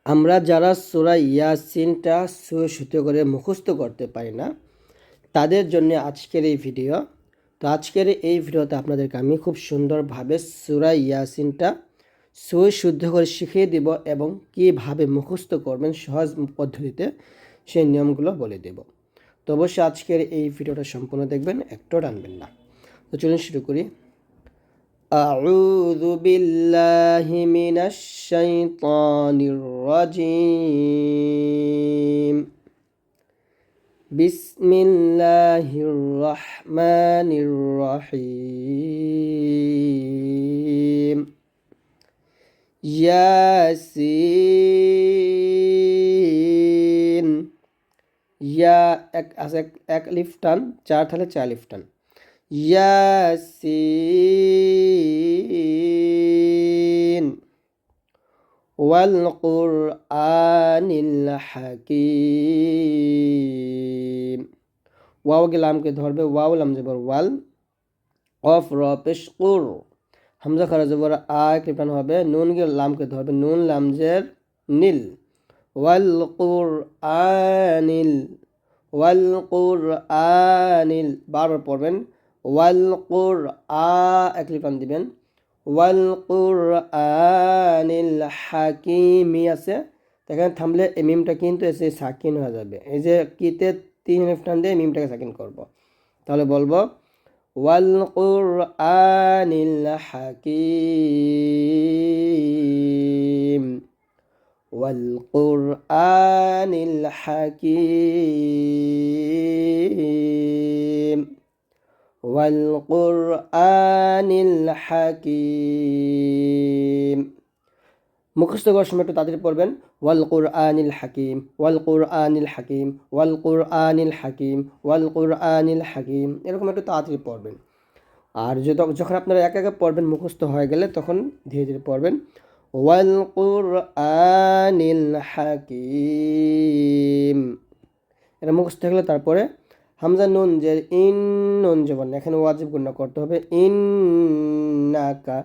আমরা যারা সূরা ইয়াসিনটা সুশুদ্ধ করে মুখস্থ করতে পারি না তাদের জন্য আজকের এই ভিডিও। তো আজকের এই ভিডিওতে আপনাদেরকে আমি খুব সুন্দরভাবে সূরা ইয়াসিনটা সুশুদ্ধ করে শিখিয়ে দিব এবং কীভাবে মুখস্থ করবেন সহজ পদ্ধতিতে সেই নিয়মগুলো বলে দেব। তো অবশ্যই আজকের এই ভিডিওটা সম্পূর্ণ দেখবেন, একটু টানবেন না। তো চলুন শুরু করি। أعوذ بالله من الشيطان الرجيم. بسم الله الرحمن الرحيم. ইয়াসিন। ইয়া এক লিফ টান, চার থালে চার লিফ টান। ইয়াসিন ওয়াল কুরআনিল হাকিম। ওয়াও কে লামকে ধরবে, ওয়াও লাম জবর ওয়াল, অফ র পেশ কুর, হামজা খারা জবর আ ক্লিপান হবে, নুন কে লামকে ধরবে, নুন লামজের নীল, ওয়াল কুরআনিল, ওয়াল কুরআনিল বারবার পড়বেন। ওয়াল কুরআ এক লিপান দিবেন, ওয়াল কুরআনিল হাকিমি আছে, এখানে থামলে এই মিমটা কিন্তু এসে সাকিন হয়ে যাবে। এই যে কিতে তিন টান দিয়ে মিমটাকে সাকিন করব, তাহলে বলবো ওয়াল কুরআনিল হাকিম, ওয়াল কুরআনিল হাকিম, ওয়াল কুরআনিল হাকিম। মুখস্থ করার সময় একটু তাড়াতাড়ি পড়বেন। ওয়াল কুরআনিল হাকিম, ওয়াল কুরআনিল হাকিম, ওয়াল কুরআনিল হাকিম, ওয়াল কুরআনিল হাকিম, এরকম একটু তাড়াতাড়ি পড়বেন। আর যখন আপনারা একা একা পড়বেন, মুখস্থ হয়ে গেলে তখন ধীরে ধীরে পড়বেন। ওয়াল কুরআনিল হাকিম, এটা মুখস্থ হয়ে গেলে তারপরে হামজা নুন যে ইন, নুন জবর এখানে ওয়াজিব গুণা করতে হবে। ইন্নাকা,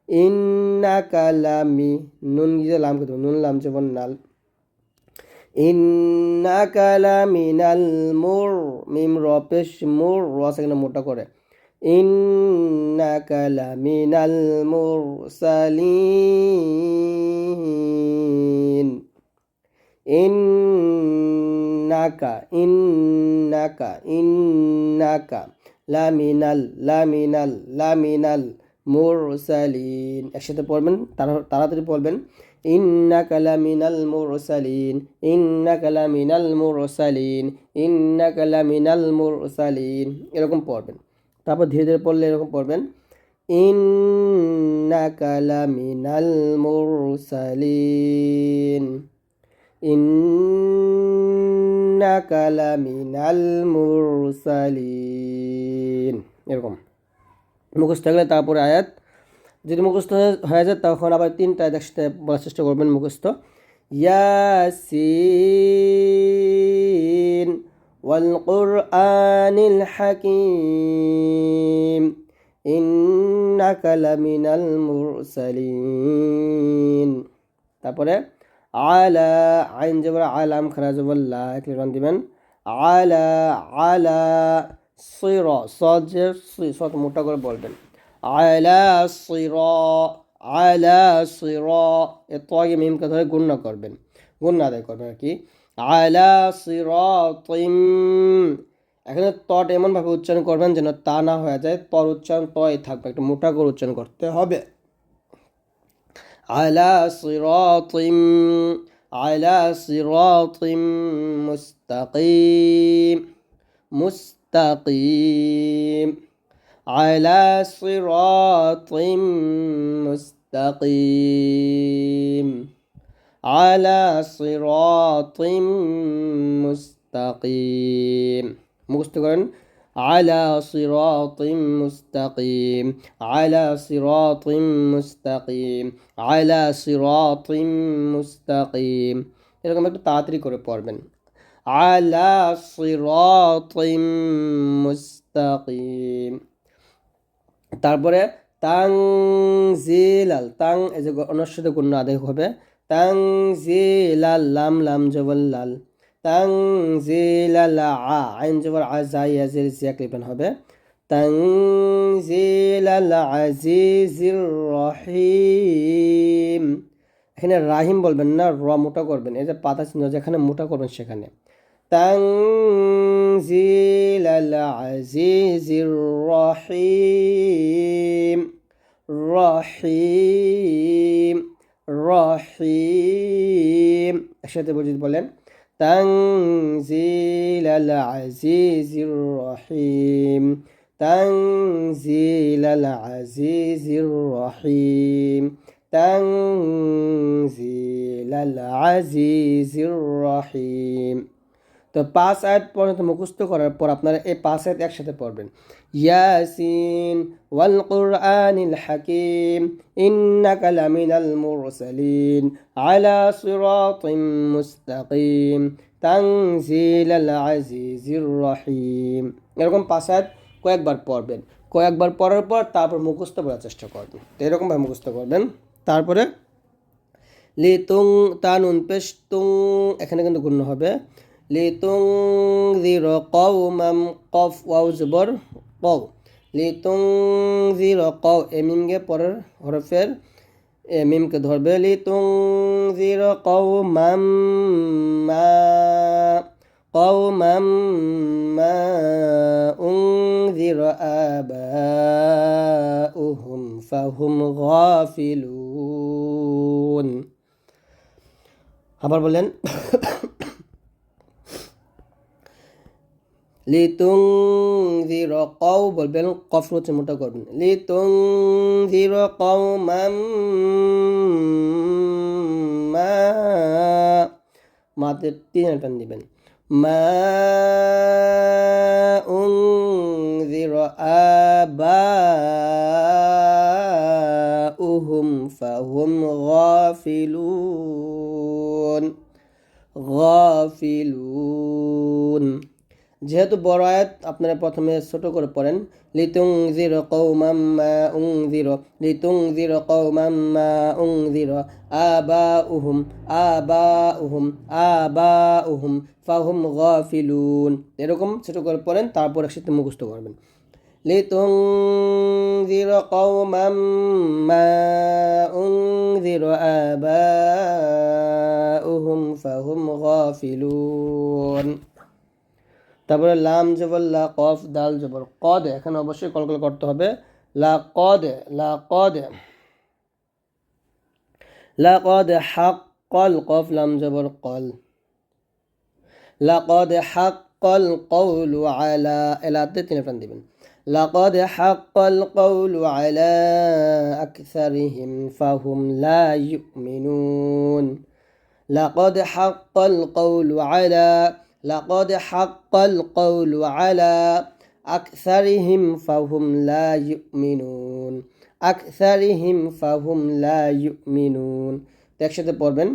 ইন্নাকা লামি, নুন গিয়ে লাম করতে হবে, নুন লাম জবর নাল। ইন্নাকা লামিনাল মুর, মিম র পেশ মুর, র সেখানে মোটা করে। ইন্নাকা লামিনাল মুরসালিন, ইন্নাকা, ইন্নাকা, ইন্নাকা লামিনাল, লামিনাল, লামিনাল মুরসালিন। একসাথে পড়বেন, তাড়াতাড়ি পড়বেন। ইন্নাকা লামিনাল মুরসালিন, ইন্নাকা লামিনাল মুরসালিন, ইন্নাকা লামিনাল মুরসালিন, এরকম পড়বেন। তারপর ধীরে ধীরে পড়লে এরকম পড়বেন। ইন্নাকা লামিনাল মুরসালিন, ইন্নাকা লামিনাল মুরসালিন, এরকম মুখস্থ থাকলে তারপরে আয়াত। যদি মুখস্থ হয়ে যায় তখন আবার তিনটা আয়াত একসাথে বলার চেষ্টা করবেন মুখস্থ। ইয়াসিন ওয়াল কুরআনিল হাকিম, ইন্নাকা লামিনাল মুরসালিন। তারপরে আলা, আইন জবর আলাম খারা জবর লা, এক লিটান দিবেন। আলা, আলা সির, সদ যে সদ মোটা করে বলবেন। আলা সির, আলা সির, এ তোয়াগে মিমকে ধরে গুণনা করবেন, গুণনা আদায় করবেন আর কি। আলা সিরাতিম, এখানে তট এমনভাবে উচ্চারণ করবেন যেন তা না হয়ে যায়, তর উচ্চারণ তয় থাকবে, একটু মোটা করে উচ্চারণ করতে হবে। আলা সিরাতিম, আলা সিরাতিম মুস্তাকিম, মুস্তাকিম, আলা সিরাতিম মুস্তাকিম, আলা সিরাতিম মুস্তাকিম। মুখস্থ করেন। আলা সিরাতিম মুস্তাকিম, আলা সিরাতিম মুস্তাকিম, আলা সিরাতিম মুস্তাকিম, এরকম একটু তাড়াতাড়ি করে পড়বেন। আলা সিরাতিম মুস্তাকিম। তারপরে তাংজিলাল, তাং এই যে অনস্বতে গুণ আদায় হবে, তানজিলাল লাম লাম জবর লাল তানজিলাল আইন জবর আজা ইয়াজির জিয়া লিখবেন হবে তানজিলাল আজিজির রহিম। এখানে রাহিম বলবেন না, র মোটা করবেন, এই যে পাতা চিহ্ন যেখানে মোটা করবেন সেখানে তানজিলাল আজিজির রহিম রহিম রহিম। একসাথে যদি বলেন তানজিলাল আজিজির রহিম তানজিলাল আজিজির রহিম তানজিলাল আজিজির রহিম। তো 5 আয়াত পর্যন্ত মুখস্থ করার পর আপনারা এই 5 আয়াত একসাথে পড়বেন। ইয়াসিন ওয়াল কুরআনিল হাকিম ইন্নাকা লামিনাল মুরসালিন আলা সিরাতিম মুস্তাকিম তানজিলাল আজিজির রহিম। এরকম 5 আয়াত কয়েকবার পড়বেন, কয়েকবার পড়ার পর তারপর মুখস্থ করার চেষ্টা করবেন। তো এরকমভাবে মুখস্থ করবেন। তারপরে লিতুং তানুন পেশতুং, এখানে কিন্তু গুণ হবে লিতুংযির কওমান কফ ওয়াও জবর কও লিতুংযির কও মিমকে পরের হরফের মিমকে ধরবে লিতুংযির কওমান মা কওমান মা উনযির আবাউহুম ফাহুম গাফিলুন। আবার বলেন লিতুংযির কও বলবেন, কফ হচ্ছে মোটা করবেন লিতুংযির কওমান মা মাতে 3 টান দিবেন মা উনযির আবাউহুম ফাহুম গাফিলুন গাফিলুন। যেহেতু বড় আয়াত আপনারা প্রথমে ছোট করে পড়েন লিতুংযির কওমান মা উনযির লিতুংযির কওমান মা উনযির আবাউহুম আবাউহুম আবাউহুম ফাহুম গাফিলুন। এরকম ছোট করে পড়েন, তারপর একসাথে মুখস্থ করবেন লিতুংযির কওমান মা উনযির আবাউহুম ফাহুম গাফিলুন। তারপরে লাম জবর লা কফ দাল জবর কদ, এখানে অবশ্যই কলকল করতে হবে লা কদ লা কদ লা কদ হাক্কাল কফ লাম জবর কল লাকদ হাক্কাল কওলু আলা এলাতে 3 টান দিবেন লাকদ হাক্কাল কওলু আলা আকসারিহিম ফাহুম লা ইউমিনুন লাকদ হাক্কাল কওলু আলা লাকদ হাক্কাল কওলু আলা আকসারিহিম ফাহুম লা ইউমিনুন আকসারিহিম ফাহুম লা ইউমিনুন। একসাথে পড়বেন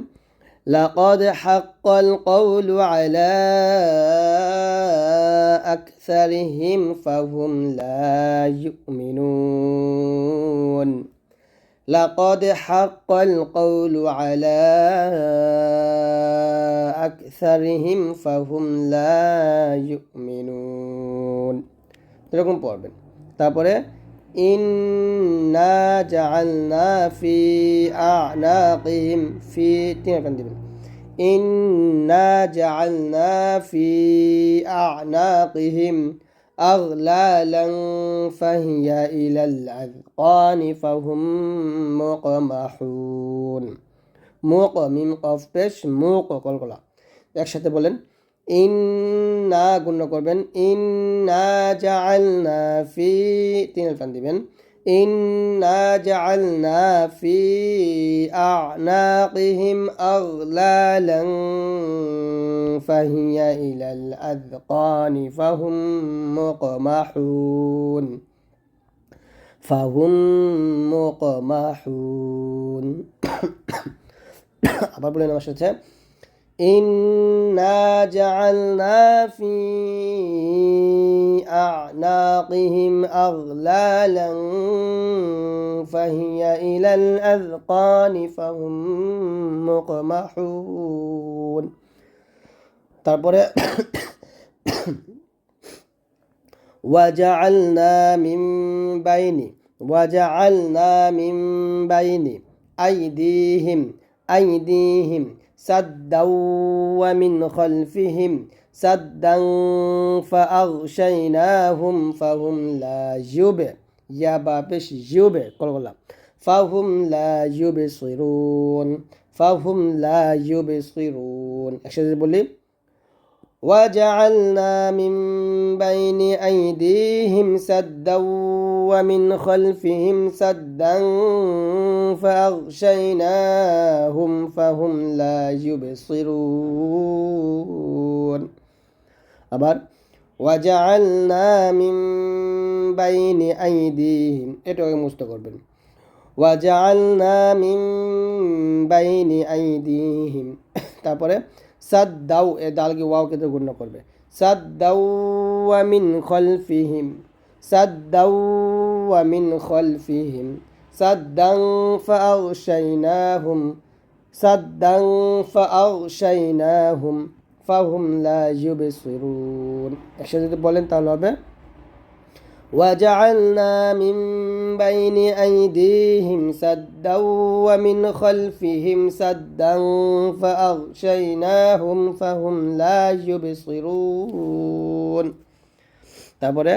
লাকদ হাক্কাল কওলু আলা আকসারিহিম ফাহুম লা ইউমিনুন লাকদ হাক্কাল কওলু আলা আকসারিহিম ফাহুম লা ইউমিনুন। এরকম পড়বেন। তারপরে ইন্না জাআলনা ফি আ'নাকিহিম ফি 3 টান দিবেন ইন্না জাআলনা ফি আ'নাকিহিম আগলালান ফাহিয়া ইলাল আযকানি ফাহুম মুকমাহুন মুক মিম কফ পেশ মুক কলকলা। একসাথে বলেন ইন্না গুণ করবেন ইন্না জাআলনা ফি 3 টান দিবেন ইন্না জাআলনা ফি আ'নাকিহিম আগলালান ফাহিয়া ইলাল আযকানি ফাহুম মুকমাহুন ফাহুম মুকমাহুন। আবার বলেন আমার সাথে إنا جعلنا في أعناقهم أغلالا فهي إلى الأذقان فهم مقمحون তারপরে وجعلنا من بين أيديهم سدا ومن خلفهم سدا فأغشيناهم فهم لا يبصرون একসাথে বলি وجعلنا من بين أيديهم سدا ومن خلفهم سدا فأغشيناهم فهم لا يبصرون আবার وجعلنا من بين أيديهم এটাকে মুস্ত করবেন وجعلنا من بين أيديهم তারপরে সাদ্দাউ এ দালকে ওয়াওকে তো গুণ করবে সাদ্দাউ ওয়া মিন খালফিহিম সাদ্দান ফাআগশাইনাহুম ফাহুম লা ইউবসিরুন একসাথে যদি বলেন তাহলে হবে وجعلنا من بين أيديهم سدا ومن خلفهم سدا فأغشيناهم فهم لا يبصرون তারপরে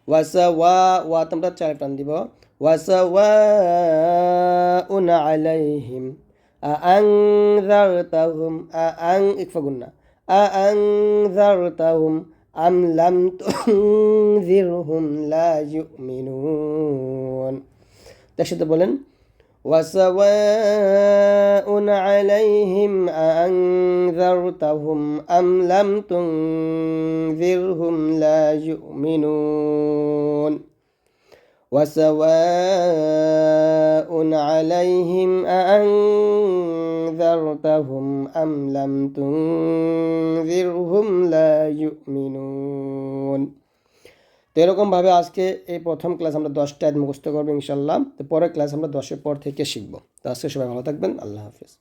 ওয়াসাওয়া ওয়া তোমরা চার টান দিব ওয়াসাওয়াউন আলাইহিম আআনযারতাহুম ইকফাগুন্না আআনযারতাহুম أم لم تنذرهم لا يؤمنون تشهد بولن وسواء عليهم أأنذرتهم أم لم تنذرهم لا يؤمنون وسواء عليهم أأنذرتهم أم لم تنذرهم لا يؤمنون তো এরকমভাবে আজকে এই প্রথম ক্লাস আমরা 10টা মুখস্থ করবো ইনশাল্লাহ। তো পরের ক্লাস আমরা 10-এর পর থেকে শিখবো। তো আজকে সবাই ভালো থাকবেন। আল্লাহ হাফিজ।